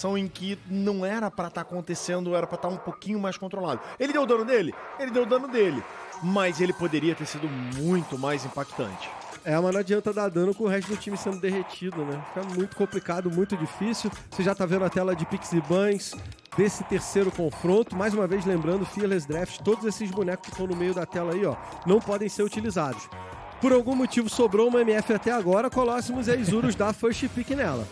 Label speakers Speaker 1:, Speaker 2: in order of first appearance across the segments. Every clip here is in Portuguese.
Speaker 1: São em que não era pra estar acontecendo, era pra estar um pouquinho mais controlado. Ele deu o dano dele? Ele deu o dano dele. Mas ele poderia ter sido muito mais impactante.
Speaker 2: Mas não adianta dar dano com o resto do time sendo derretido, né? Fica muito complicado, muito difícil. Você já tá vendo a tela de picks e bans desse terceiro confronto. Mais uma vez, lembrando, Fearless Draft, todos esses bonecos que estão no meio da tela aí, ó, não podem ser utilizados. Por algum motivo sobrou uma MF até agora, Colossus e Isurus dá first pick nela.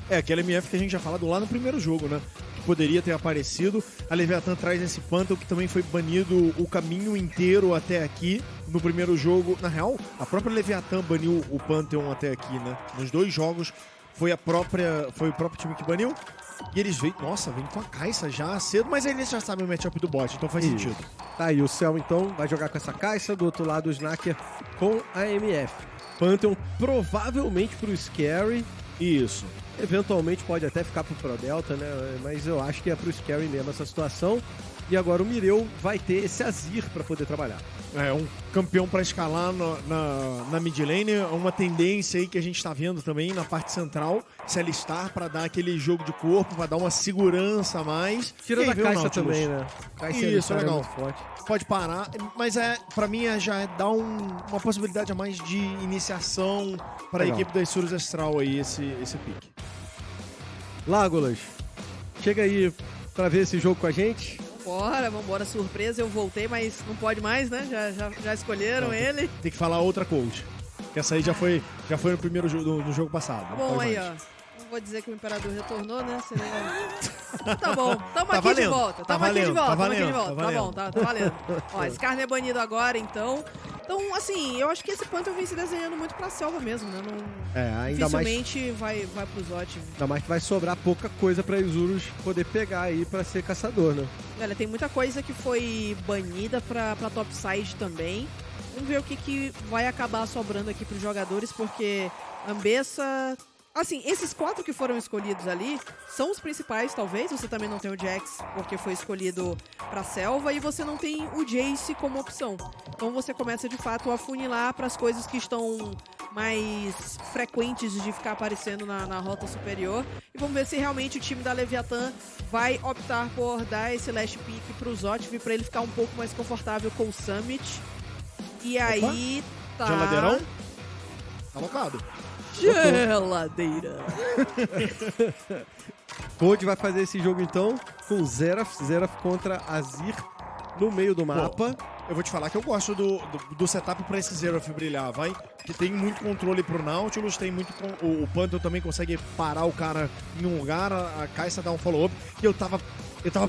Speaker 1: Aquela MF que a gente já falado lá no primeiro jogo, né? Que poderia ter aparecido. A Leviathan traz esse Pantheon que também foi banido o caminho inteiro até aqui no primeiro jogo. Na real, a própria Leviathan baniu o Pantheon até aqui, né? Nos 2 jogos foi o próprio time que baniu. E eles veem, nossa, vem com a Kai'Sa já cedo, mas eles já sabem o matchup do bot, então faz sentido.
Speaker 2: Tá aí, o Cell então vai jogar com essa Kai'Sa, do outro lado o Snaker com a MF. Pantheon provavelmente pro Scary.
Speaker 1: Isso.
Speaker 2: Eventualmente pode até ficar pro Pro Delta, né? Mas eu acho que é pro Scary mesmo essa situação. E agora o Mireu vai ter esse Azir pra poder trabalhar.
Speaker 1: Um campeão pra escalar na mid lane, uma tendência aí que a gente tá vendo também na parte central, se alistar pra dar aquele jogo de corpo, pra dar uma segurança a mais.
Speaker 2: Tira da Kai'Sa também, né?
Speaker 1: Kai'Sa isso, é legal. Muito forte. Pode parar, mas pra mim já é dar uma possibilidade a mais de iniciação pra a equipe da Isurus Astral aí, esse pick.
Speaker 2: Lágolas, chega aí pra ver esse jogo com a gente.
Speaker 3: Vambora, surpresa, eu voltei, mas não pode mais, né? Já escolheram ele.
Speaker 1: Tem que falar outra coach. Que essa aí já foi no primeiro jogo, no jogo passado.
Speaker 3: Tá bom, aí, ó. Não vou dizer que o Imperador retornou, né? Tá bom, tamo aqui de volta. Tá valendo. Tá bom, tá valendo. Ó, Skarner é banido agora, então. Então, assim, eu acho que esse Pantheon vem se desenhando muito pra selva mesmo, né?
Speaker 2: Ainda
Speaker 3: dificilmente vai pro Zot.
Speaker 2: Ainda mais que vai sobrar pouca coisa pra Isurus poder pegar aí pra ser caçador, né?
Speaker 3: Olha, tem muita coisa que foi banida pra topside também. Vamos ver o que vai acabar sobrando aqui pros jogadores, porque Ambessa... Assim, esses 4 que foram escolhidos ali são os principais, talvez. Você também não tem o Jax, porque foi escolhido pra selva, e você não tem o Jace como opção. Então você começa, de fato, a afunilar para as coisas que estão mais frequentes de ficar aparecendo na rota superior. E vamos ver se realmente o time da Leviathan vai optar por dar esse last pick pro Zotiv, para ele ficar um pouco mais confortável com o Summit. E aí tá...
Speaker 1: Geladeirão? Alocado.
Speaker 3: Geladeira.
Speaker 2: Code vai fazer esse jogo então com Xerath contra Azir no meio do mapa.
Speaker 1: Eu vou te falar que eu gosto do setup pra esse Xerath brilhar, vai. Que tem muito controle pro Nautilus, tem muito... O Pantheon também consegue parar o cara em um lugar, a Kai'Sa dá um follow-up. E eu tava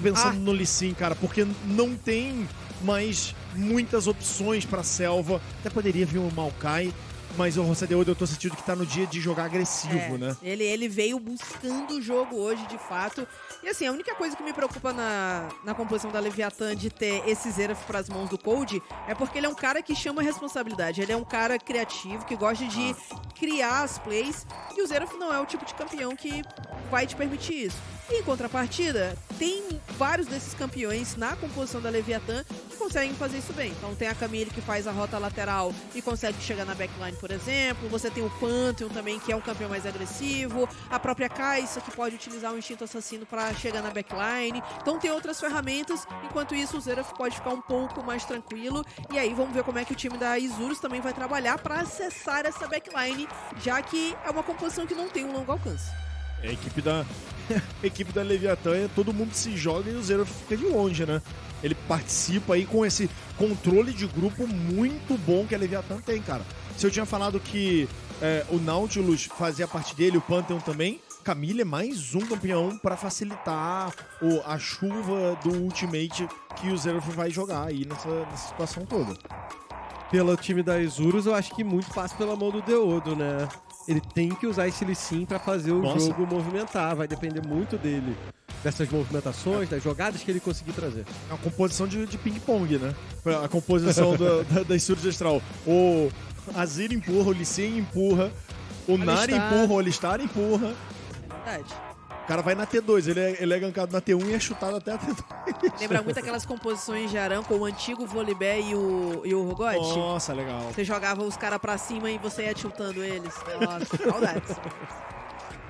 Speaker 1: pensando no Lee Sin, cara, porque não tem mais muitas opções pra selva. Até poderia vir um Maokai, mas o Rossadeodo eu tô sentindo que tá no dia de jogar agressivo, né?
Speaker 3: Ele veio buscando o jogo hoje, de fato. E assim, a única coisa que me preocupa na composição da Leviathan de ter esse Xerath pras mãos do Cold é porque ele é um cara que chama responsabilidade. Ele é um cara criativo, que gosta de criar as plays. E o Xerath não é o tipo de campeão que vai te permitir isso. E em contrapartida, tem vários desses campeões na composição da Leviathan que conseguem fazer isso bem. Então tem a Camille que faz a rota lateral e consegue chegar na backline, por exemplo. Você tem o Pantheon também, que é um campeão mais agressivo. A própria Kai'Sa, que pode utilizar o instinto assassino para chegar na backline. Então tem outras ferramentas. Enquanto isso, o Xerath pode ficar um pouco mais tranquilo. E aí vamos ver como é que o time da Isurus também vai trabalhar para acessar essa backline, já que é uma composição que não tem um longo alcance.
Speaker 1: A equipe da Leviathan, todo mundo se joga e o Xerath fica de longe, né? Ele participa aí com esse controle de grupo muito bom que a Leviathan tem, cara. Se eu tinha falado que o Nautilus fazia parte dele, o Pantheon também, Camille é mais um campeão para facilitar a chuva do ultimate que o Xerath vai jogar aí nessa situação toda.
Speaker 2: Pelo time da Isurus, eu acho que muito passa pela mão do Deodo, né? Ele tem que usar esse Lee Sin pra fazer o jogo movimentar. Vai depender muito dele, dessas movimentações, das jogadas que ele conseguir trazer.
Speaker 1: É uma composição de ping-pong, né? A composição da Isurus Astral. O Azir empurra, o Lee Sin empurra, o Nari empurra, o Alistar empurra.
Speaker 3: É verdade.
Speaker 1: O cara vai na T2, ele é gankado na T1 e é chutado até a T2.
Speaker 3: Lembra muito aquelas composições de Aran com o antigo Volibear e o Rogot?
Speaker 1: Nossa, legal.
Speaker 3: Você jogava os caras pra cima e você ia tiltando eles. Nossa, saudades.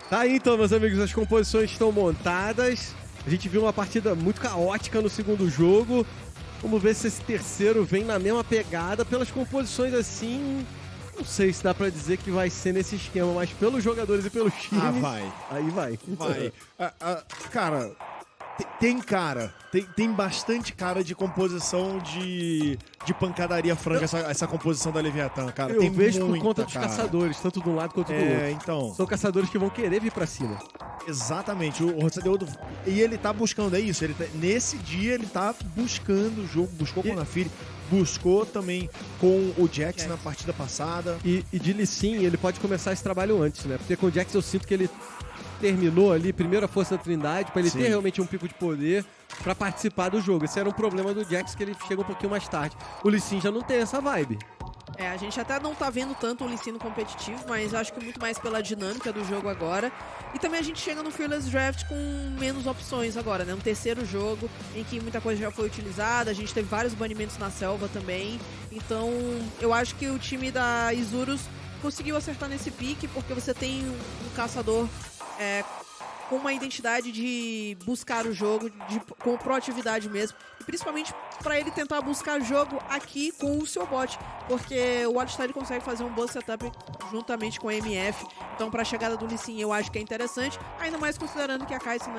Speaker 2: Tá aí então, meus amigos, as composições estão montadas. A gente viu uma partida muito caótica no segundo jogo. Vamos ver se esse terceiro vem na mesma pegada. Pelas composições assim, não sei se dá pra dizer que vai ser nesse esquema, mas pelos jogadores e pelos times...
Speaker 1: Ah, vai.
Speaker 2: Aí vai.
Speaker 1: Vai. Cara, tem cara. Tem bastante cara de composição de pancadaria franca, essa composição da Leviathan, cara.
Speaker 2: Eu
Speaker 1: tem
Speaker 2: vejo por
Speaker 1: muita,
Speaker 2: conta dos
Speaker 1: cara.
Speaker 2: caçadores, tanto de um lado quanto do outro.
Speaker 1: Então.
Speaker 2: São caçadores que vão querer vir pra cima.
Speaker 1: Exatamente. O Rossadeudo. E ele tá buscando, é isso. Nesse dia ele tá buscando o jogo. Buscou com o Naafiri. Buscou também com o Jax na partida passada.
Speaker 2: E de Lee Sin, ele pode começar esse trabalho antes, né? Porque com o Jax eu sinto que ele terminou ali, primeiro a força da Trindade, pra ele
Speaker 1: Sim.
Speaker 2: ter realmente um pico de poder pra participar do jogo. Esse era um problema do Jax, que ele chega um pouquinho mais tarde. O Lee Sin já não tem essa vibe.
Speaker 3: A gente até não tá vendo tanto o Lee Sin no competitivo, mas acho que muito mais pela dinâmica do jogo agora. E também a gente chega no Fearless Draft com menos opções agora, né? Um terceiro jogo em que muita coisa já foi utilizada, a gente teve vários banimentos na selva também. Então, eu acho que o time da Isurus conseguiu acertar nesse pique, porque você tem um caçador com uma identidade de buscar o jogo, com proatividade mesmo, e principalmente para ele tentar buscar jogo aqui com o seu bot, porque o Wildstyle consegue fazer um bom setup juntamente com a MF, então para a chegada do Lee Sin eu acho que é interessante, ainda mais considerando que a Kai'Sa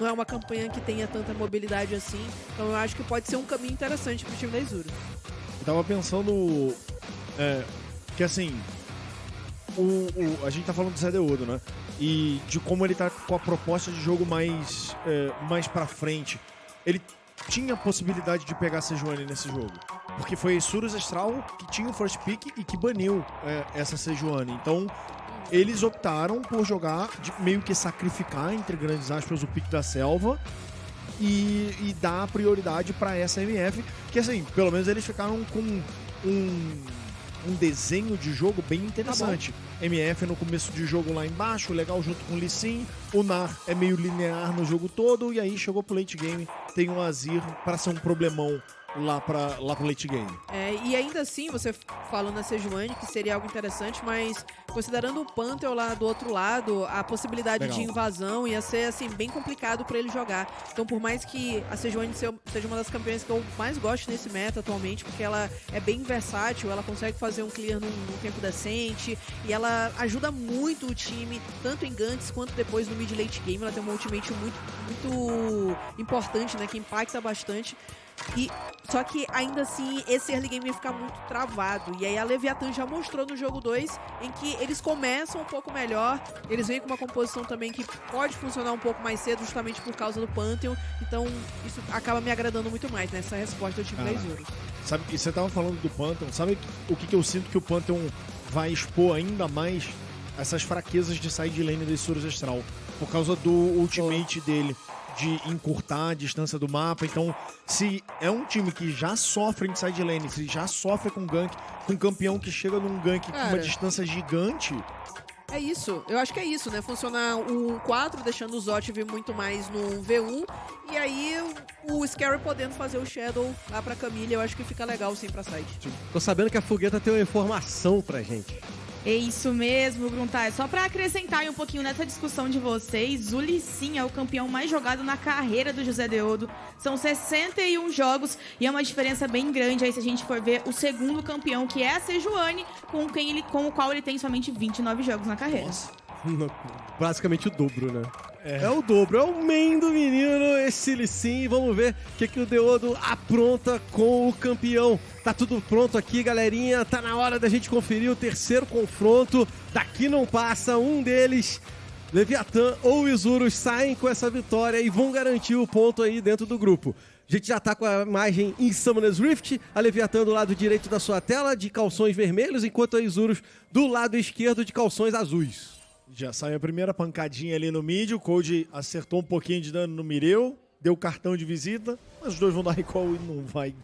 Speaker 3: não é uma campanha que tenha tanta mobilidade assim, então eu acho que pode ser um caminho interessante pro time da Isurus.
Speaker 1: Eu tava pensando que assim, a gente tá falando do Zedeudo, né? E de como ele tá com a proposta de jogo mais pra frente. Ele tinha a possibilidade de pegar a Sejuani nesse jogo. Porque foi Isurus Astral que tinha o first pick e que baniu essa Sejuani. Então, eles optaram por jogar, meio que sacrificar, entre grandes aspas, o pick da selva e dar prioridade pra essa MF. Que assim, pelo menos eles ficaram com um desenho de jogo bem interessante. MF no começo de jogo lá embaixo, legal junto com o Lee Sin. O Nar é meio linear no jogo todo. E aí chegou pro late game, tem o Azir para ser um problemão lá pro late game.
Speaker 3: E ainda assim, você falando na Sejuani, que seria algo interessante, mas considerando o Pantheon lá do outro lado, a possibilidade
Speaker 1: Legal.
Speaker 3: de invasão ia ser, assim, bem complicado pra ele jogar. Então, por mais que a Sejuani seja uma das campeãs que eu mais gosto nesse meta atualmente, porque ela é bem versátil, ela consegue fazer um clear num tempo decente, e ela ajuda muito o time, tanto em ganks quanto depois no mid-late game. Ela tem uma ultimate muito importante, né, que impacta bastante. Só que ainda assim esse early game ia ficar muito travado. E aí a Leviathan já mostrou no jogo 2 em que eles começam um pouco melhor. Eles vêm com uma composição também que pode funcionar um pouco mais cedo, justamente por causa do Pantheon. Então isso acaba me agradando muito mais nessa resposta do time da Isurus.
Speaker 1: Sabe, e você tava falando do Pantheon, sabe o que eu sinto que o Pantheon vai expor ainda mais? Essas fraquezas de side lane da Isurus Astral. Por causa do ultimate dele, de encurtar a distância do mapa. Então, se é um time que já sofre em side lane, se já sofre com gank, com um campeão que chega num gank com uma distância gigante...
Speaker 3: É isso, eu acho que é isso, né? Funcionar o 4, deixando o Zot vir muito mais no V1, e aí o Scary podendo fazer o Shadow lá pra Camille, eu acho que fica legal sim pra side.
Speaker 2: Tô sabendo que a Fogueta tem uma informação pra gente.
Speaker 4: É isso mesmo, Gruntar. Só pra acrescentar aí um pouquinho nessa discussão de vocês, o Lee Sin é o campeão mais jogado na carreira do José-Deodo. São 61 jogos e é uma diferença bem grande aí se a gente for ver o segundo campeão, que é a Sejuani, com o qual ele tem somente 29 jogos na carreira.
Speaker 1: Nossa.
Speaker 2: Basicamente o dobro, né? É o dobro, é o main do menino, esse Lee Sin. Vamos ver o que o Deodo apronta com o campeão. Tá tudo pronto aqui, galerinha. Tá na hora da gente conferir o terceiro confronto. Daqui não passa um deles. Leviathan ou Isurus saem com essa vitória e vão garantir o ponto aí dentro do grupo. A gente já tá com a imagem em Summoner's Rift, a Leviathan do lado direito da sua tela, de calções vermelhos, enquanto a Isurus do lado esquerdo, de calções azuis.
Speaker 1: Já saiu a primeira pancadinha ali no mid, o Cold acertou um pouquinho de dano no Mireu, deu cartão de visita, mas os dois vão dar recall e não vai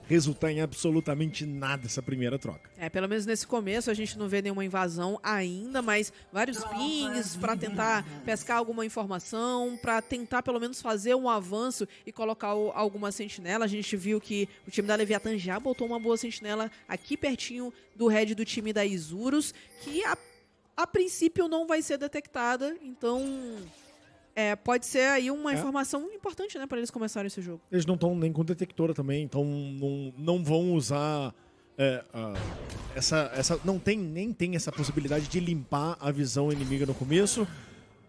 Speaker 1: resultar em absolutamente nada essa primeira troca.
Speaker 3: Pelo menos nesse começo a gente não vê nenhuma invasão ainda, mas vários pings pra tentar pescar alguma informação, pra tentar pelo menos fazer um avanço e colocar alguma sentinela. A gente viu que o time da Leviathan já botou uma boa sentinela aqui pertinho do head do time da Isurus, que a princípio não vai ser detectada, então pode ser aí uma informação importante, né, para eles começarem esse jogo.
Speaker 1: Eles não estão nem com detectora também, então não vão usar nem tem essa possibilidade de limpar a visão inimiga no começo.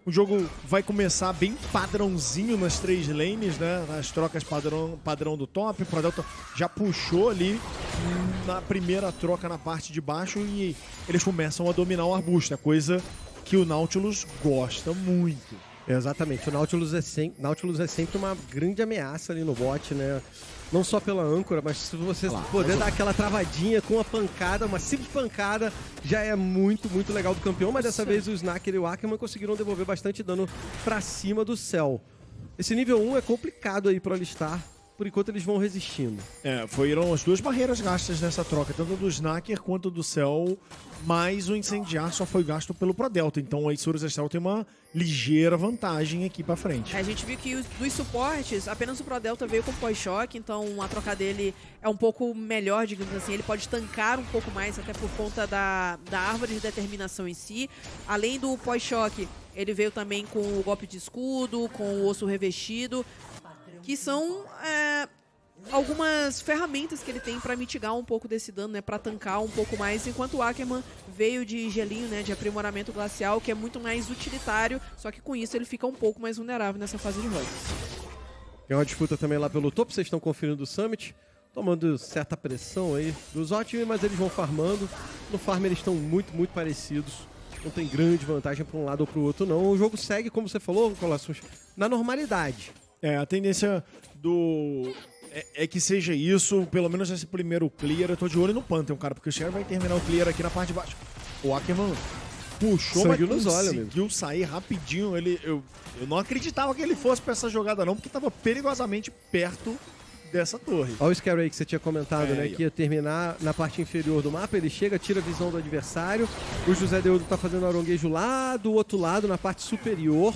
Speaker 1: O jogo vai começar bem padrãozinho nas 3 lanes, né? Nas trocas padrão do top. O ProDelta já puxou ali na primeira troca na parte de baixo e eles começam a dominar o arbusto, a coisa que o Nautilus gosta muito.
Speaker 2: Exatamente, o Nautilus é sempre uma grande ameaça ali no bot, né? Não só pela âncora, mas se você poder dar aquela travadinha com uma pancada, uma simples pancada, já é muito, muito legal do campeão. Mas dessa vez o Snaker e o Ackerman conseguiram devolver bastante dano pra cima do Cell. Esse nível 1 é complicado aí pra alistar, por enquanto eles vão resistindo.
Speaker 1: Foram as 2 barreiras gastas nessa troca, tanto do Snaker quanto do Cell, mas o Incendiar só foi gasto pelo ProDelta, então a Isurus Astral tem uma ligeira vantagem aqui pra frente.
Speaker 3: A gente viu que dos suportes, apenas o ProDelta veio com pós-choque, então a troca dele é um pouco melhor, digamos assim, ele pode tancar um pouco mais, até por conta da árvore de determinação em si. Além do pós-choque, ele veio também com o golpe de escudo, com o osso revestido, que são algumas ferramentas que ele tem para mitigar um pouco desse dano, né, para tancar um pouco mais, enquanto o Ackerman veio de gelinho, né, de aprimoramento glacial, que é muito mais utilitário, só que com isso ele fica um pouco mais vulnerável nessa fase de rotas.
Speaker 2: Tem uma disputa também lá pelo topo, vocês estão conferindo o Summit, tomando certa pressão aí dos ótimos, mas eles vão farmando. No farm eles estão muito, muito parecidos. Não tem grande vantagem para um lado ou para o outro, não. O jogo segue, como você falou, Colossus, na normalidade.
Speaker 1: A tendência é que seja isso, pelo menos nesse primeiro clear. Eu tô de olho no Pantheon, cara, porque o Cher vai terminar o clear aqui na parte de baixo. O Ackerman puxou,
Speaker 2: sangue
Speaker 1: mas
Speaker 2: nos olhos,
Speaker 1: conseguiu sair rapidinho. Eu não acreditava que ele fosse pra essa jogada não, porque tava perigosamente perto dessa torre.
Speaker 2: Olha o Scary aí que você tinha comentado, né?
Speaker 1: Aí,
Speaker 2: que ia terminar na parte inferior do mapa. Ele chega, tira a visão do adversário. O José Deudo tá fazendo aronguejo lá do outro lado, na parte superior.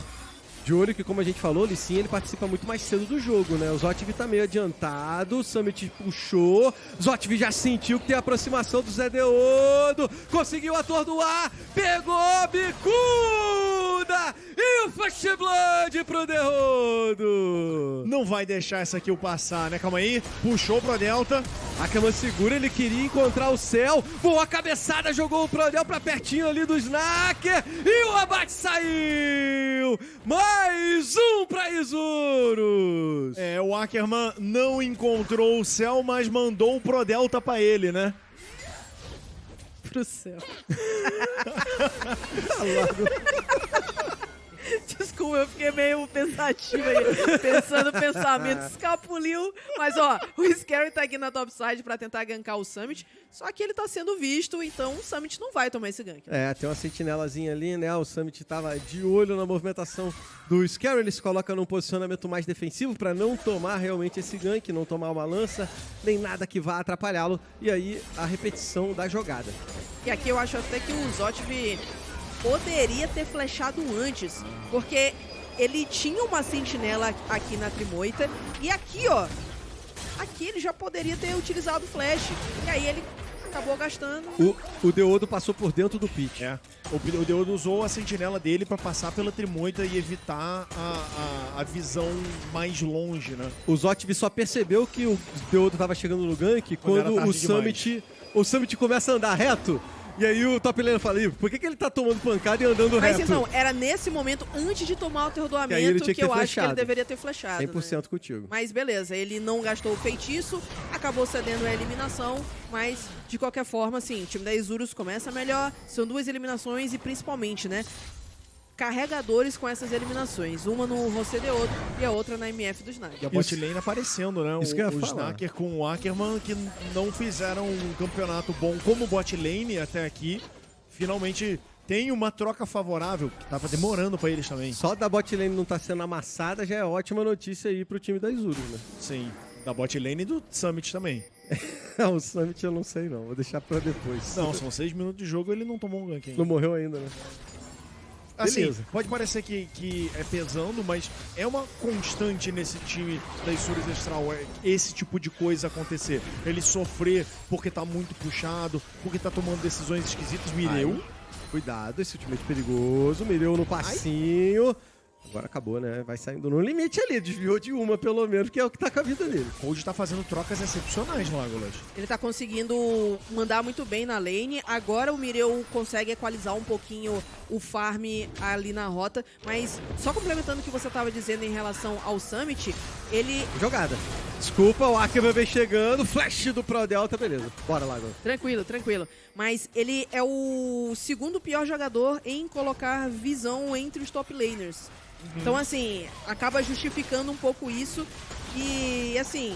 Speaker 2: De olho que, como a gente falou, o Lee Sin, ele participa muito mais cedo do jogo, né? O Zotiv tá meio adiantado, o Summit puxou, o Zotiv já sentiu que tem a aproximação do Zé Deodo, conseguiu atordoar, pegou a bicuda e o Flash Blood pro Deodo.
Speaker 1: Não vai deixar essa kill passar, né? Calma aí, puxou pro Delta.
Speaker 2: Ackerman segura, ele queria encontrar o céu, boa cabeçada, jogou o Prodel pra pertinho ali do Snaker e o abate saiu! Mais um pra Isurus!
Speaker 1: O Ackerman não encontrou o céu, mas mandou o Prodelta pra ele, né?
Speaker 3: Pro céu. Desculpa, eu fiquei meio pensativa aí, pensando pensamento, escapuliu. Mas ó, o Scary tá aqui na topside pra tentar gankar o Summit, só que ele tá sendo visto, então o Summit não vai tomar esse gank.
Speaker 2: Tem uma sentinelazinha ali, né? O Summit tava de olho na movimentação do Scary, ele se coloca num posicionamento mais defensivo pra não tomar realmente esse gank, não tomar uma lança, nem nada que vá atrapalhá-lo. E aí, a repetição da jogada.
Speaker 3: E aqui eu acho até que o Zotiv poderia ter flechado antes, porque ele tinha uma sentinela aqui na Trimoita, e aqui, ó, aqui ele já poderia ter utilizado o flash, e aí ele acabou gastando.
Speaker 2: O Deodo passou por dentro do pit.
Speaker 1: O Deodo usou a sentinela dele pra passar pela Trimoita e evitar a visão mais longe, né?
Speaker 2: O Zotiv só percebeu que o Deodo tava chegando no gank quando o Summit começa a andar reto. E aí o top laner fala, por que ele tá tomando pancada e andando reto?
Speaker 3: Mas então, era nesse momento, antes de tomar o atordoamento, que eu acho que ele deveria ter flechado.
Speaker 2: 100%
Speaker 3: né?
Speaker 2: contigo.
Speaker 3: Mas beleza, ele não gastou o feitiço, acabou cedendo a eliminação, mas de qualquer forma, assim, o time da Isurus começa melhor, são 2 eliminações e principalmente, né, carregadores com essas eliminações. Uma no José Deodo e a outra na MF do Snaker.
Speaker 1: E a bot lane aparecendo, né?
Speaker 2: Isso que eu ia
Speaker 1: o
Speaker 2: falar.
Speaker 1: Snaker com o Ackerman, que não fizeram um campeonato bom como bot lane até aqui. Finalmente tem uma troca favorável, que tava demorando pra eles também.
Speaker 2: Só da bot lane não tá sendo amassada já é ótima notícia aí pro time da Isurus, né?
Speaker 1: Sim, da bot lane e do Summit também.
Speaker 2: O Summit eu não sei não, vou deixar pra depois.
Speaker 1: Não, são 6 minutos de jogo, ele não tomou um gank ainda.
Speaker 2: Não morreu ainda, né?
Speaker 1: Assim,
Speaker 2: Beleza.
Speaker 1: pode parecer que é pesando, mas é uma constante nesse time da Isurus Astral esse tipo de coisa acontecer. Ele sofrer porque tá muito puxado, porque tá tomando decisões esquisitas. Mireu
Speaker 2: Cuidado, esse ultimate perigoso. Mireu no passinho. Agora acabou, né? Vai saindo no limite ali. Desviou de uma, pelo menos, que é o que tá com a vida dele.
Speaker 1: O Cold tá fazendo trocas excepcionais no Legolas.
Speaker 3: Ele tá conseguindo mandar muito bem na lane. Agora o Mireu consegue equalizar um pouquinho o farm ali na rota. Mas só complementando o que você tava dizendo em relação ao Summit, ele...
Speaker 2: Jogada. Desculpa, o Ackerman vem chegando. Flash do Pro Delta, beleza. Bora lá agora.
Speaker 3: Tranquilo, tranquilo. Mas ele é o segundo pior jogador em colocar visão entre os top laners. Então, assim, acaba justificando um pouco isso. E, assim,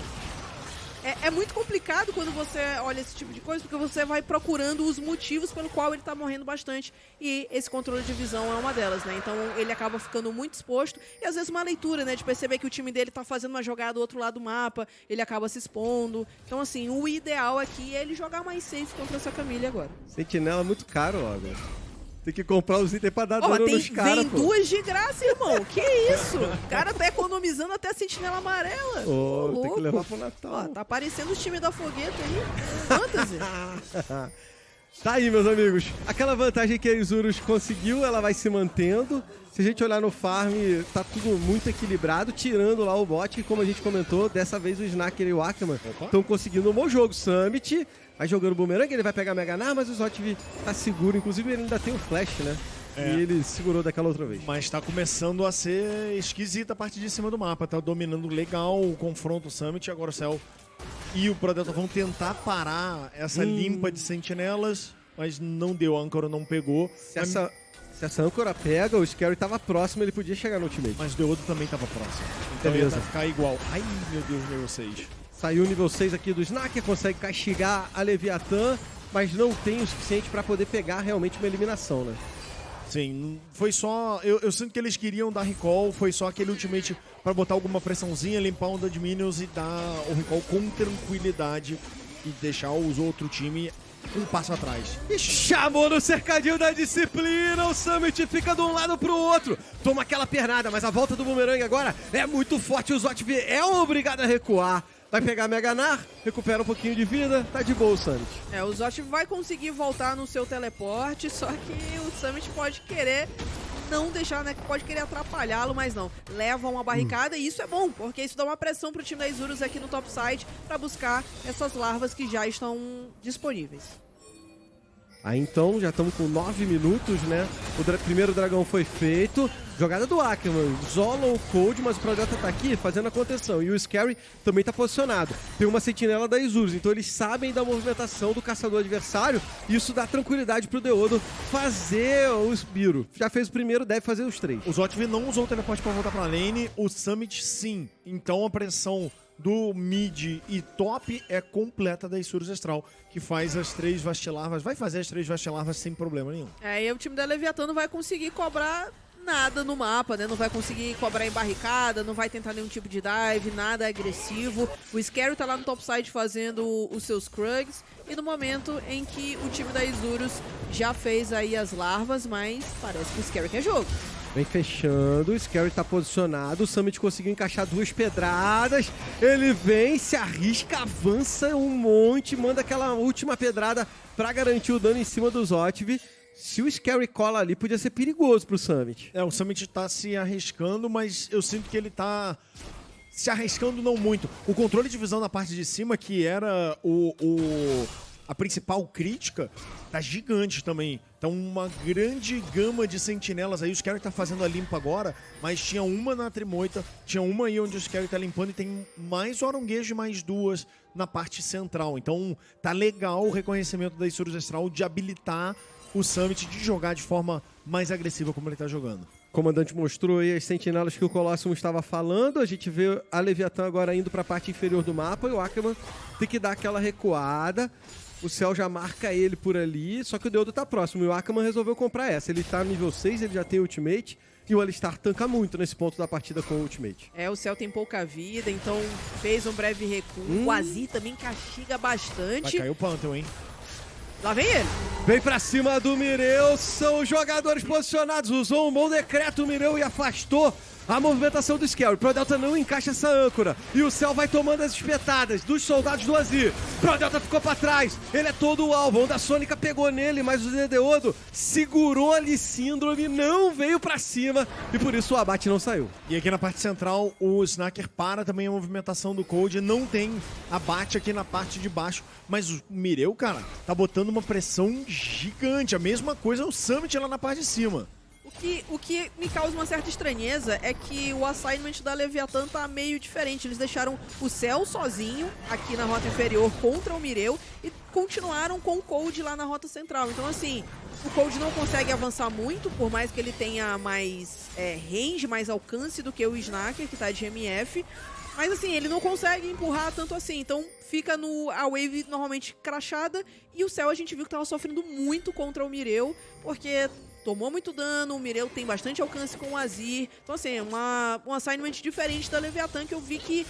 Speaker 3: é muito complicado quando você olha esse tipo de coisa, porque você vai procurando os motivos pelo qual ele tá morrendo bastante. E esse controle de visão é uma delas, né? Então, ele acaba ficando muito exposto. E, às vezes, uma leitura, né? De perceber que o time dele tá fazendo uma jogada do outro lado do mapa, ele acaba se expondo. Então, assim, o ideal aqui é ele jogar mais safe contra essa Camille agora.
Speaker 2: Sentinela muito caro, ó. Tem que comprar os itens pra dar
Speaker 3: Ó,
Speaker 2: dano
Speaker 3: tem,
Speaker 2: nos caras,
Speaker 3: vem duas de graça, irmão. Que isso? O cara tá economizando até a sentinela amarela.
Speaker 2: Ô, tem
Speaker 3: louco.
Speaker 2: que levar pro Natal.
Speaker 3: Ó, tá aparecendo os times da fogueta aí. Fantasy.
Speaker 2: Tá aí, meus amigos. Aquela vantagem que a Isurus conseguiu, ela vai se mantendo. Se a gente olhar no farm, tá tudo muito equilibrado, tirando lá o bot, que como a gente comentou, dessa vez o Snacker e o Ackerman estão conseguindo um bom jogo. Summit vai jogando boomerang, ele vai pegar Mega Nar, mas o Zotv tá seguro. Inclusive, ele ainda tem o flash, né? E ele segurou daquela outra vez.
Speaker 1: Mas tá começando a ser esquisita a parte de cima do mapa. Tá dominando legal o confronto Summit. Agora o Cell e o Prodelta vão tentar parar essa limpa de sentinelas, mas não deu. A Âncora não pegou.
Speaker 2: Se essa âncora pega, o Scary tava próximo, ele podia chegar no ultimate.
Speaker 1: Mas o Deodo também tava próximo. Então
Speaker 2: Beleza.
Speaker 1: ia ficar igual. Ai, meu Deus, nível 6.
Speaker 2: Saiu o nível 6 aqui do Snacker, consegue castigar a Leviathan, mas não tem o suficiente pra poder pegar realmente uma eliminação, né?
Speaker 1: Sim, foi só... Eu sinto que eles queriam dar recall, foi só aquele ultimate pra botar alguma pressãozinha, limpar onda de minions e dar o recall com tranquilidade e deixar os outros times um passo atrás.
Speaker 2: E chamou no cercadinho da disciplina, o Summit fica de um lado pro outro, toma aquela pernada, mas a volta do Boomerang agora é muito forte, o Zotv é obrigado a recuar. Vai pegar Mega Nar, recupera um pouquinho de vida, tá de boa o Summit.
Speaker 3: O Zot vai conseguir voltar no seu teleporte, só que o Summit pode querer não deixar, né? Pode querer atrapalhá-lo, mas não. Leva uma barricada e isso é bom, porque isso dá uma pressão pro time da Isurus aqui no topside pra buscar essas larvas que já estão disponíveis.
Speaker 2: Aí então, já estamos com 9 minutos, né? O primeiro dragão foi feito. Jogada do Ackerman, isola o Cold, mas o Prodelta tá aqui fazendo a contenção. E o Scary também tá posicionado. Tem uma sentinela da Isurus, então eles sabem da movimentação do caçador adversário. E isso dá tranquilidade pro Deodo fazer o Spiro. Já fez o primeiro, deve fazer os 3.
Speaker 1: O Zotv não usou o teleporte pra voltar pra lane, o Summit sim. Então a pressão do mid e top é completa da Isurus Astral, que faz as 3 Vastilarvas, vai fazer as 3 Vastilarvas sem problema nenhum.
Speaker 3: E o time da Leviathan não vai conseguir cobrar nada no mapa, né? Não vai conseguir cobrar em barricada, não vai tentar nenhum tipo de dive, nada agressivo. O Scary tá lá no topside fazendo os seus Krugs, e no momento em que o time da Isurus já fez aí as larvas, mas parece que o Scary quer jogo.
Speaker 2: Vem fechando, o Scary tá posicionado, o Summit conseguiu encaixar 2 pedradas, ele vem, se arrisca, avança um monte, manda aquela última pedrada pra garantir o dano em cima do Zotv. Se o Scary cola ali, podia ser perigoso pro Summit.
Speaker 1: O Summit tá se arriscando, mas eu sinto que ele tá se arriscando não muito. O controle de visão na parte de cima, que era a principal crítica, tá gigante também. Então uma grande gama de sentinelas aí. O Scary tá fazendo a limpa agora, mas tinha uma na Trimoita, tinha uma aí onde o Scary tá limpando e tem mais Oranguejo e mais 2 na parte central. Então tá legal o reconhecimento da Isurus Astral de habilitar o Summit de jogar de forma mais agressiva como ele tá jogando.
Speaker 2: O comandante mostrou aí as sentinelas que o Colossus estava falando. A gente vê a Leviathan agora indo para a parte inferior do mapa e o Ackerman tem que dar aquela recuada. O Cell já marca ele por ali, só que o Deodo tá próximo e o Ackerman resolveu comprar essa. Ele tá no nível 6, ele já tem ultimate e o Alistar tanca muito nesse ponto da partida com o ultimate.
Speaker 3: O Cell tem pouca vida, então fez um breve recuo. O Azir também castiga bastante.
Speaker 1: Vai cair o Pantheon, hein?
Speaker 3: Lá vem ele.
Speaker 2: Vem pra cima do Mireu, são jogadores posicionados, usou um bom decreto o Mireu e afastou A movimentação do Scary. Prodelta não encaixa essa âncora. E o Cell vai tomando as espetadas dos soldados do Azir. Prodelta ficou pra trás. Ele é todo o alvo. A Onda Sônica pegou nele, mas o Zedeodo segurou ali Síndrome, não veio pra cima. E por isso o abate não saiu.
Speaker 1: E aqui na parte central, o Snaker para também a movimentação do Cold. Não tem abate aqui na parte de baixo. Mas o Mireu, cara, tá botando uma pressão gigante. A mesma coisa o Summit lá na parte de cima.
Speaker 3: O que me causa uma certa estranheza é que o assignment da Leviathan tá meio diferente. Eles deixaram o Cell sozinho aqui na rota inferior contra o Mireu e continuaram com o Cold lá na rota central. Então, assim, o Cold não consegue avançar muito, por mais que ele tenha mais range, mais alcance do que o Snaker, que tá de MF. Mas, assim, ele não consegue empurrar tanto assim. Então, fica a wave normalmente crashada. E o Cell a gente viu que tava sofrendo muito contra o Mireu, porque tomou muito dano, o Mireu tem bastante alcance com o Azir. Então, assim, um assignment diferente da Leviathan que eu vi que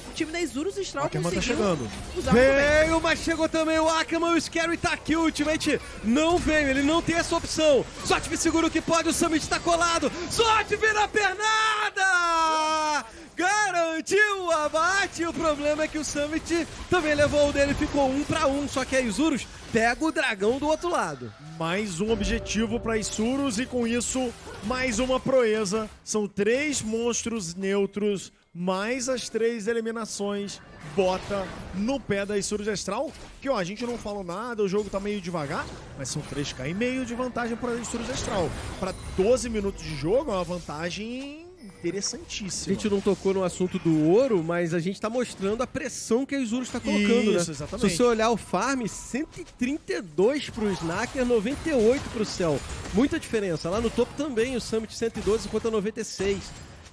Speaker 3: o time da Isurus Astral
Speaker 1: Ackerman
Speaker 3: conseguiu
Speaker 1: tá chegando.
Speaker 3: usar muito bem.
Speaker 2: Veio, mas chegou também o Ackerman, o Scary tá aqui, o Ultimate não veio, ele não tem essa opção. Zotv segura o que pode, o Summit tá colado, Zotv na pernada! Garantiu o abate, o problema é que o Summit também levou o dele, ficou 1 para 1, só que a Isurus pega o dragão do outro lado.
Speaker 1: Mais um objetivo para Isurus e com isso, mais uma proeza. São 3 monstros neutros, mais as 3 eliminações. Bota no pé da Isurus Astral, que ó, a gente não falou nada, o jogo tá meio devagar, mas são 3k e meio de vantagem para Isurus Astral. Para 12 minutos de jogo é uma vantagem interessantíssima.
Speaker 2: A gente não tocou no assunto do ouro, mas a gente tá mostrando a pressão que a Isurus tá colocando,
Speaker 1: Isso,
Speaker 2: né?
Speaker 1: exatamente.
Speaker 2: Se você olhar o farm, 132 pro Snaker, 98 pro Cell. Muita diferença. Lá no topo também, o Summit 112 contra 96.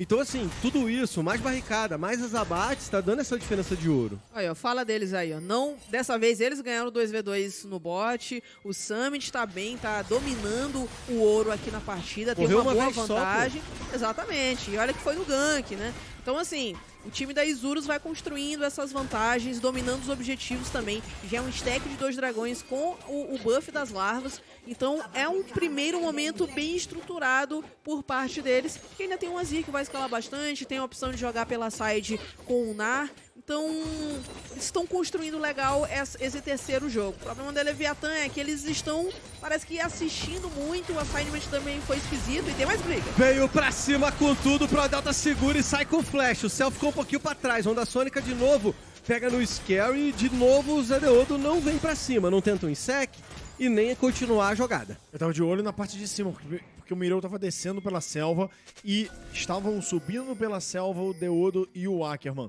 Speaker 2: Então, assim, tudo isso, mais barricada, mais as abates, tá dando essa diferença de ouro.
Speaker 3: Aí, ó, fala deles aí, ó. Não, dessa vez eles ganharam 2v2 no bot. O Summit tá bem, tá dominando o ouro aqui na partida. Tem
Speaker 2: Correu
Speaker 3: uma
Speaker 2: uma
Speaker 3: boa
Speaker 2: vez só,
Speaker 3: vantagem. Exatamente. E olha que foi no gank, né? Então, assim, o time da Isurus vai construindo essas vantagens, dominando os objetivos também. Já é um stack de 2 dragões com o buff das larvas. Então, é um primeiro momento bem estruturado por parte deles. Que ainda tem um Azir que vai escalar bastante, tem a opção de jogar pela side com o Nar. Então, estão construindo legal esse terceiro jogo. O problema da Leviathan é que eles estão, parece que assistindo muito, o assignment também foi esquisito e tem mais briga.
Speaker 2: Veio pra cima com tudo, Pro Delta segura e sai com flash. O Cell ficou um pouquinho pra trás. Onda Sônica de novo pega no Scary. De novo o Zedeodo não vem pra cima. Não tenta um insec e nem continuar a jogada.
Speaker 1: Eu tava de olho na parte de cima, porque o Mireu tava descendo pela selva e estavam subindo pela selva o Deodo e o Ackerman.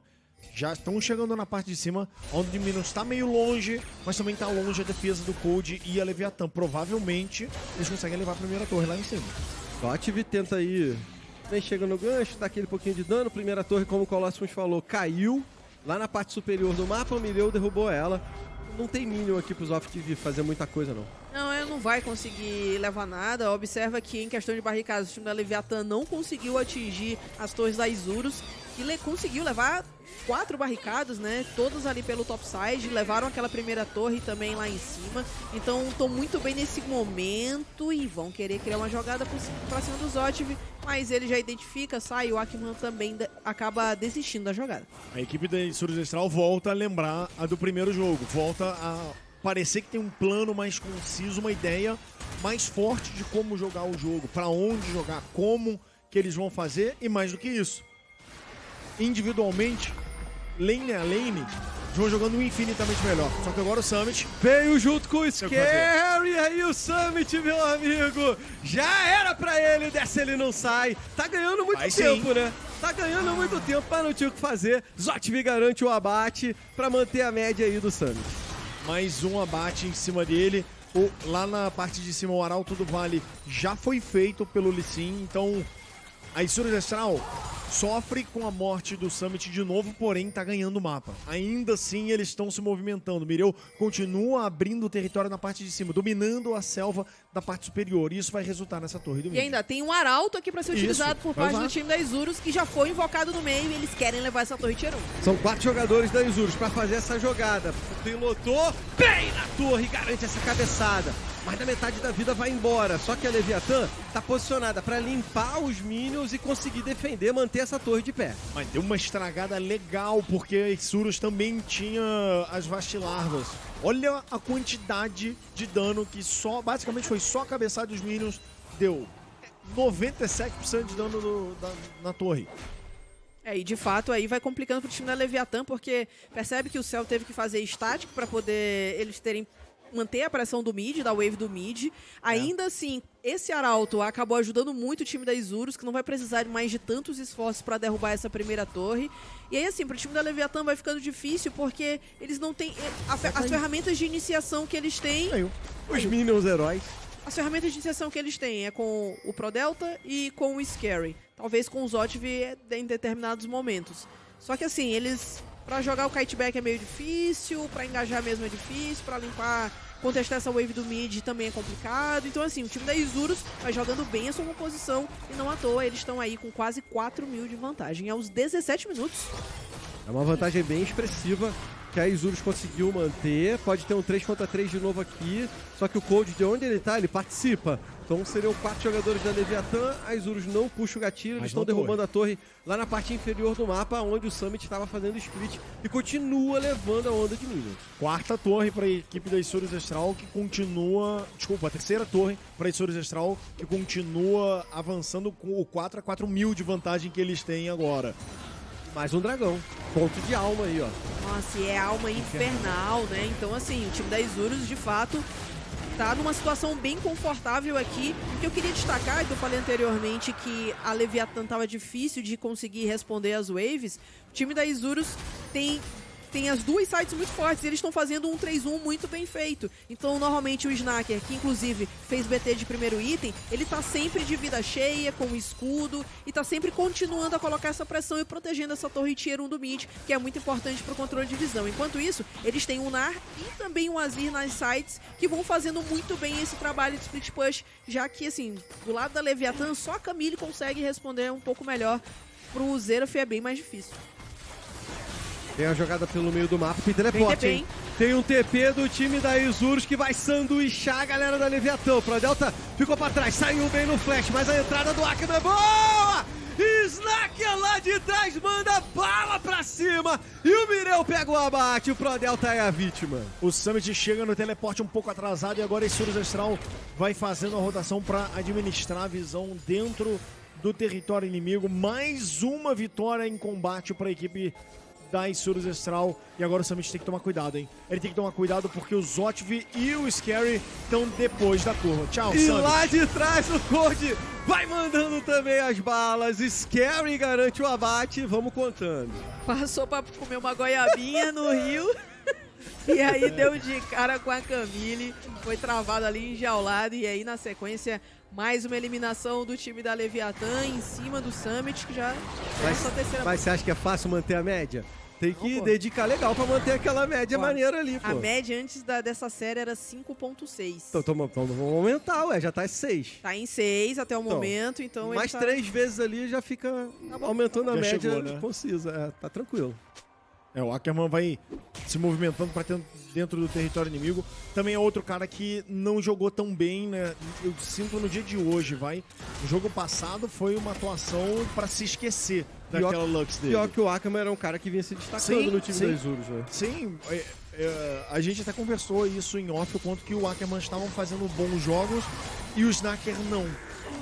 Speaker 1: Já estão chegando na parte de cima, onde o Minos está meio longe, mas também está longe a defesa do Cold e a Leviathan. Provavelmente eles conseguem levar a primeira torre lá em cima.
Speaker 2: Zotv tenta aí, vem chega no gancho, dá aquele pouquinho de dano. Primeira torre, como o Colossus falou, caiu lá na parte superior do mapa. O Mireu derrubou ela. Não tem minion aqui pro Zotv fazer muita coisa, não.
Speaker 3: Não, ele não vai conseguir levar nada. Observa que em questão de barricadas, o time da Leviathan não conseguiu atingir as torres da Isurus. E conseguiu levar 4 barricadas, né? Todas ali pelo topside. Levaram aquela primeira torre também lá em cima. Então estão muito bem nesse momento e vão querer criar uma jogada pra cima do Zotv. Mas ele já identifica, sai. O Ackerman também acaba desistindo da jogada.
Speaker 1: A equipe da Isurus Astral volta a lembrar a do primeiro jogo. Volta a parecer que tem um plano mais conciso, uma ideia mais forte de como jogar o jogo, pra onde jogar, como que eles vão fazer e mais do que isso. Individualmente, lane a lane, vão jogando infinitamente melhor. Só que agora o Summit
Speaker 2: veio junto com o Scary, aí o Summit, meu amigo, já era pra ele, dessa ele não sai. Tá ganhando muito tempo, né? Tá ganhando muito tempo, mas não tinha o que fazer. Zotv garante o abate pra manter a média aí do Summit.
Speaker 1: Mais um abate em cima dele. Lá na parte de cima, o Arauto do Vale já foi feito pelo Lee Sin, então a Isurus Astral sofre com a morte do Summit de novo, porém tá ganhando o mapa. Ainda assim, eles estão se movimentando. Mireu continua abrindo o território na parte de cima, dominando a selva da parte superior. E isso vai resultar nessa torre do meio.
Speaker 3: E ainda tem um Arauto aqui pra ser utilizado por parte do time da Isurus, que já foi invocado no meio e eles querem levar essa torre tier 1.
Speaker 2: São 4 jogadores da Isurus pra fazer essa jogada. Pilotou bem na torre, garante essa cabeçada. mais da metade da vida vai embora. Só que a Leviathan tá posicionada pra limpar os minions e conseguir defender, manter essa torre de pé.
Speaker 1: Mas deu uma estragada legal, porque a Isurus também tinha as Vastilarvas. Olha a quantidade de dano que basicamente foi só a cabeçada dos minions, deu 97% de dano na torre.
Speaker 3: E de fato aí vai complicando pro time da Leviathan, porque percebe que o Cell teve que fazer estático pra poder eles manter a pressão do mid, da wave do mid. Ainda assim, esse Arauto acabou ajudando muito o time da Isurus, que não vai precisar de mais de tantos esforços pra derrubar essa primeira torre. E aí assim, pro time da Leviathan vai ficando difícil, porque eles não têm as ferramentas de iniciação que eles têm.
Speaker 2: Os minions heróis.
Speaker 3: As ferramentas de iniciação que eles têm é com o Pro Delta e com o Scary. Talvez com o Zotv em determinados momentos. Só que assim, pra jogar o Kiteback é meio difícil, pra engajar mesmo é difícil, pra limpar, contestar essa wave do mid também é complicado. Então assim, o time da Isurus vai jogando bem a sua composição e não à toa eles estão aí com quase 4.000 de vantagem aos 17 minutos.
Speaker 2: É uma vantagem bem expressiva que a Isurus conseguiu manter. Pode ter um 3 contra 3 de novo aqui. Só que o Cold, de onde ele tá, ele participa. Então seriam 4 jogadores da Leviathan. A Isurus não puxa o gatilho. Eles estão derrubando a torre lá na parte inferior do mapa, onde o Summit estava fazendo split. E continua levando a onda de minions.
Speaker 1: Quarta torre para a equipe da Isurus Astral, que continua... Desculpa, a terceira torre para a Isurus Astral, que continua avançando com o 4 a 4.000 de vantagem que eles têm agora.
Speaker 2: Mais um dragão. Ponto de alma aí, ó.
Speaker 3: Nossa, e é alma infernal, né? Então, assim, o time da Isurus, de fato, tá numa situação bem confortável aqui. O que eu queria destacar, que eu falei anteriormente, que a Leviathan tava difícil de conseguir responder as waves. O time da Isurus tem as duas sides muito fortes e eles estão fazendo um 3-1 muito bem feito. Então, normalmente, o Snaker, que inclusive fez BT de primeiro item, ele tá sempre de vida cheia, com o escudo, e tá sempre continuando a colocar essa pressão e protegendo essa torre tier 1 do mid, que é muito importante pro controle de visão. Enquanto isso, eles têm um Nar e também um Azir nas sides, que vão fazendo muito bem esse trabalho de split push, já que, assim, do lado da Leviathan, só a Camille consegue responder um pouco melhor. Pro Xerath é bem mais difícil.
Speaker 2: Tem a jogada pelo meio do mapa, tem teleporte, hein? Tem um TP do time da Isurus que vai sanduichar a galera da Leviathan. O Pro Delta ficou pra trás, saiu bem no flash, mas a entrada do Akama é boa! Snaker lá de trás manda bala pra cima e o Mireu pega o abate, o Pro Delta é a vítima.
Speaker 1: O Summit chega no teleporte um pouco atrasado e agora a Isurus Astral vai fazendo a rotação pra administrar a visão dentro do território inimigo. Mais uma vitória em combate pra equipe da Isurus Astral, e agora o Summit tem que tomar cuidado, hein? Ele tem que tomar cuidado porque o Zotv e o Scary estão depois da curva. Tchau,
Speaker 2: e
Speaker 1: Summit.
Speaker 2: Lá de trás o Code vai mandando também as balas, Scary garante o abate, vamos contando.
Speaker 3: Passou pra comer uma goiabinha no Rio e aí deu de cara com a Camille, foi travado ali, enjaulado, e aí na sequência mais uma eliminação do time da Leviathan em cima do Summit, que já é a sua terceira.
Speaker 2: Mas você acha que é fácil manter a média? Tem que dedicar legal pra manter aquela média maneira ali, pô.
Speaker 3: A média antes dessa série era 5.6.
Speaker 2: Então vamos aumentar, ué, já tá em 6.
Speaker 3: Tá em 6 até o momento, então
Speaker 2: mais
Speaker 3: ele tá...
Speaker 2: 3 vezes ali já fica aumentando a
Speaker 1: já
Speaker 2: média
Speaker 1: chegou, né?
Speaker 2: concisa, tá tranquilo.
Speaker 1: O Ackerman vai se movimentando para dentro do território inimigo. Também é outro cara que não jogou tão bem, né? Eu sinto no dia de hoje, vai. O jogo passado foi uma atuação para se esquecer daquela Lux dele.
Speaker 2: Pior que o Ackerman era um cara que vinha se destacando no time da Isurus, né?
Speaker 1: Sim, a gente até conversou isso em off, o quanto que o Ackerman estavam fazendo bons jogos e o Snaker não.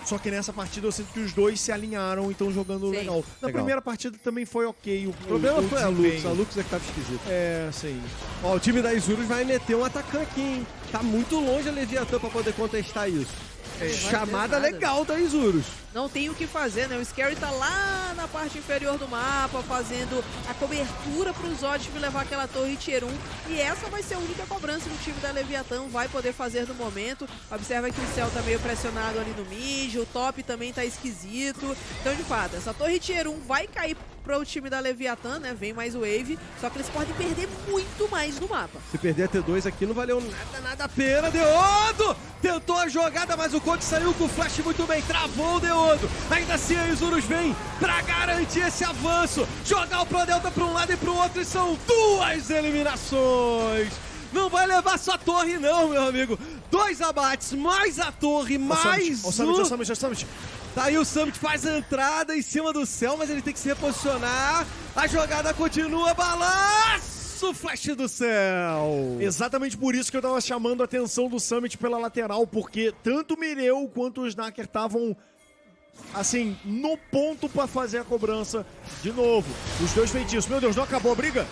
Speaker 1: Só que nessa partida eu sinto que os dois se alinharam e estão jogando legal. Na primeira partida também foi ok. O
Speaker 2: problema foi a Lux é que tava esquisita.
Speaker 1: É, sim.
Speaker 2: Ó, o time da Isurus vai meter um atacante aqui, hein? Tá muito longe a Leviathan pra poder contestar isso. Chamada legal da Isurus.
Speaker 3: Não tem o que fazer, né? O Scary tá lá na parte inferior do mapa, fazendo a cobertura pro Zotv levar aquela torre tier 1. E essa vai ser a única cobrança que o time da Leviathan vai poder fazer no momento. Observa que o Cell tá meio pressionado ali no mid, o top também tá esquisito. Então, de fato, essa torre tier 1 vai cair pro time da Leviathan, né? Vem mais wave, só que eles podem perder muito mais no mapa.
Speaker 2: Se perder a T2 aqui não valeu nada a pena. Deodo tentou a jogada, mas o Code saiu com o flash muito bem, travou o Deodo. Ainda assim a Isurus vem pra garantir esse avanço, jogar o Pro Delta pra um lado e pro outro, e são 2 eliminações. Não vai levar só torre não, meu amigo. 2 abates, mais a torre, mais
Speaker 1: o Summit.
Speaker 2: Tá aí o Summit, faz a entrada em cima do céu, mas ele tem que se reposicionar. A jogada continua, balaço, flash do céu.
Speaker 1: Exatamente por isso que eu tava chamando a atenção do Summit pela lateral, porque tanto o Mireu quanto o Snaker estavam, assim, no ponto pra fazer a cobrança de novo. Os dois feitiços. Meu Deus, não acabou a briga?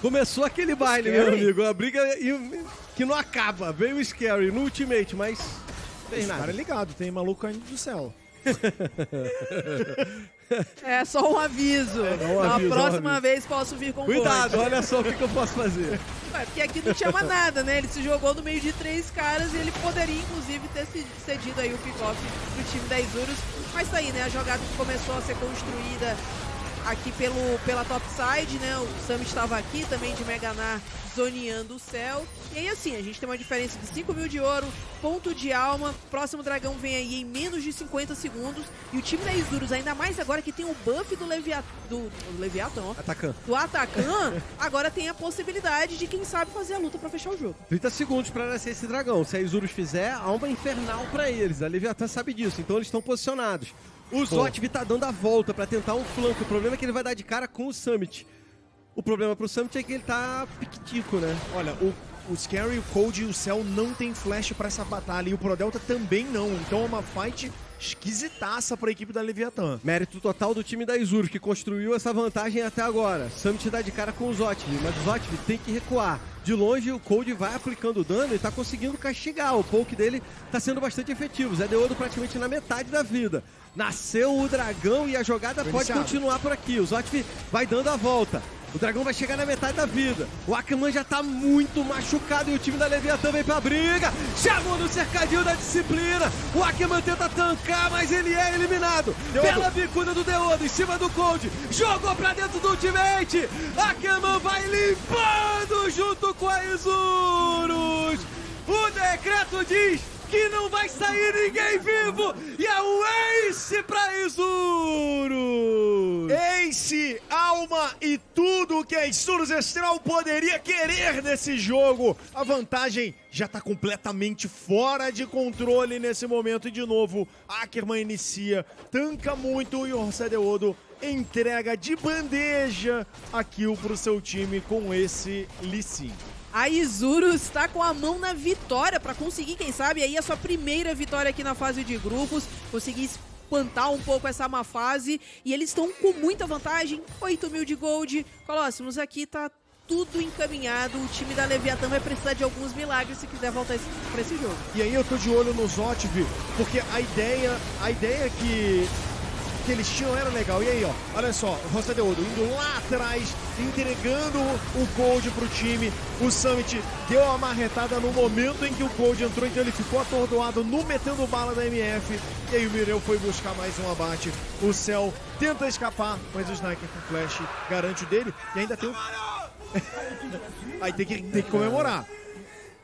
Speaker 2: Começou aquele baile, meu amigo. A briga que não acaba. Veio o Scary no Ultimate, mas não fez
Speaker 1: Esse cara
Speaker 2: nada.
Speaker 1: é ligado, tem maluco caindo do céu.
Speaker 3: É só um aviso. Na próxima vez posso vir com
Speaker 2: Cuidado,
Speaker 3: gold.
Speaker 2: olha só o que eu posso fazer.
Speaker 3: Ué, porque aqui não tinha mais nada, né? Ele se jogou no meio de 3 caras e ele poderia, inclusive, ter cedido aí o pick-off pro time da Isurus. Mas tá aí, né? A jogada que começou a ser construída aqui pela topside, né? O Summit estava aqui também de Meganar zoneando o céu. E aí, assim, a gente tem uma diferença de 5 mil de ouro, ponto de alma. Próximo dragão vem aí em menos de 50 segundos. E o time da Isurus, ainda mais agora que tem o buff do Leviathan, ó. Do Atacan, agora tem a possibilidade de, quem sabe, fazer a luta pra fechar o jogo.
Speaker 2: 30 segundos pra nascer esse dragão. Se a Isurus fizer, alma infernal pra eles. A Leviathan sabe disso, então eles estão posicionados. O Zotv tá dando a volta pra tentar um flanco. O problema é que ele vai dar de cara com o Summit. O problema pro Summit é que ele tá piquitico, né?
Speaker 1: Olha, o Scary, o Cold e o Cell não tem flash pra essa batalha. E o Prodelta também não. Então é uma fight esquisitaça pra equipe da Leviathan.
Speaker 2: Mérito total do time da Isurus, que construiu essa vantagem até agora. Summit dá de cara com o Zotv, mas o Zotv tem que recuar. De longe, o Cold vai aplicando dano e tá conseguindo castigar. O poke dele tá sendo bastante efetivo. Zé Deodo praticamente na metade da vida. Nasceu o dragão e a jogada pode continuar por aqui. O Zotv vai dando a volta. O dragão vai chegar na metade da vida. O Ackerman já tá muito machucado e o time da Leviathan vem pra briga. Chamou no cercadinho da disciplina. O Ackerman tenta tancar, mas ele é eliminado. Bela bicuda do Deodo em cima do Cold. Jogou pra dentro do ultimate. Ackerman vai limpando junto com a Isurus. O decreto diz que não vai sair ninguém vivo. E é o Ace pra Isurus.
Speaker 1: Ace, alma e tudo que a Isurus Estral poderia querer nesse jogo. A vantagem já tá completamente fora de controle nesse momento. E de novo, Ackerman inicia, tanca muito e o Zé Deodo entrega de bandeja a kill pro seu time com esse Lee Sin.
Speaker 3: A Isurus está com a mão na vitória para conseguir, quem sabe, aí a sua primeira vitória aqui na fase de grupos, conseguir espantar um pouco essa má fase, e eles estão com muita vantagem, 8 mil de gold. Colossimos, aqui tá tudo encaminhado, o time da Leviathan vai precisar de alguns milagres se quiser voltar para esse jogo.
Speaker 1: E aí eu tô de olho no Zotv, porque a ideia que eles tinham era legal. E aí, ó, olha só, o Zé Deodo indo lá atrás, entregando o Cold pro time. O Summit deu a marretada no momento em que o Cold entrou, então ele ficou atordoado no metendo bala da MF. E aí o Mireu foi buscar mais um abate. O Cell tenta escapar, mas o Sniper com flash garante o dele. E ainda tem o... aí tem que comemorar.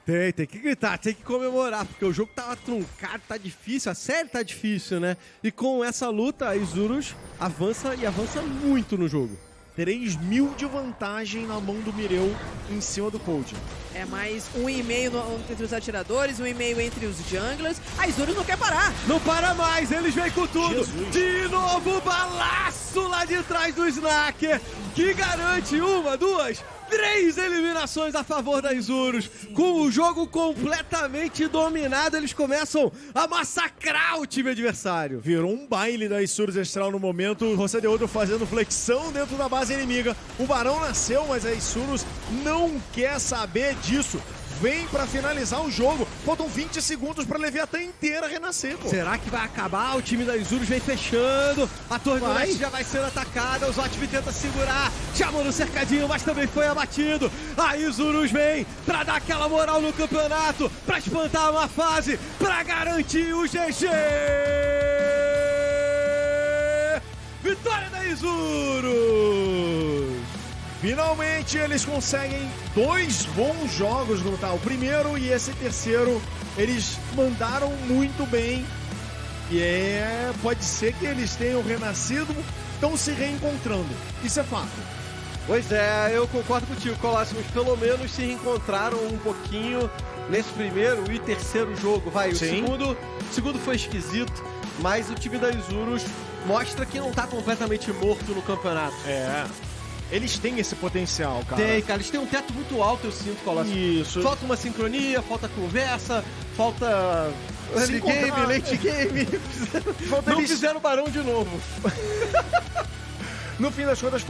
Speaker 2: Tem que gritar, tem que comemorar, porque o jogo tava truncado, tá difícil, a série tá difícil, né? E com essa luta, a Isurus avança e avança muito no jogo.
Speaker 1: 3 mil de vantagem na mão do Mireu em cima do Cold.
Speaker 3: É mais 1,5 entre os atiradores, 1,5 entre os junglers. A Isurus não quer parar.
Speaker 2: Não para mais, eles vêm com tudo.
Speaker 1: Jesus.
Speaker 2: De novo, balaço lá de trás do Snaker, que garante 1, 2, 3 eliminações a favor da Isurus. Com o jogo completamente dominado, eles começam a massacrar o time adversário.
Speaker 1: Virou um baile da Isurus Estral no momento. O José Deodo fazendo flexão dentro da base inimiga. O Barão nasceu, mas a Isurus não quer saber disso. Vem pra finalizar o jogo. Faltam 20 segundos pra Leviathan inteira renascer, pô.
Speaker 2: Será que vai acabar? O time da Isurus vem fechando. A torre do leste já vai sendo atacada. O Zotv tenta segurar. Chamou no cercadinho, mas também foi abatido. A Isurus vem pra dar aquela moral no campeonato, pra espantar uma fase, pra garantir o GG. Vitória da Isurus!
Speaker 1: Finalmente eles conseguem 2 bons jogos no tal. O primeiro e esse terceiro, eles mandaram muito bem. E pode ser que eles tenham renascido, estão se reencontrando. Isso é fato.
Speaker 2: Pois é, eu concordo contigo, Colássimo. Pelo menos se reencontraram um pouquinho nesse primeiro e terceiro jogo. O
Speaker 1: Sim.
Speaker 2: segundo foi esquisito, mas o time da Isurus mostra que não tá completamente morto no campeonato.
Speaker 1: Eles têm esse potencial, cara.
Speaker 2: Tem, cara, eles têm um teto muito alto, eu sinto, Colássimo.
Speaker 1: Isso.
Speaker 2: Falta uma sincronia, falta conversa, falta early game,
Speaker 1: encontrar.
Speaker 2: late game.
Speaker 1: Falta
Speaker 2: Não
Speaker 1: eles-
Speaker 2: fizeram Barão de novo.
Speaker 1: No fim das contas,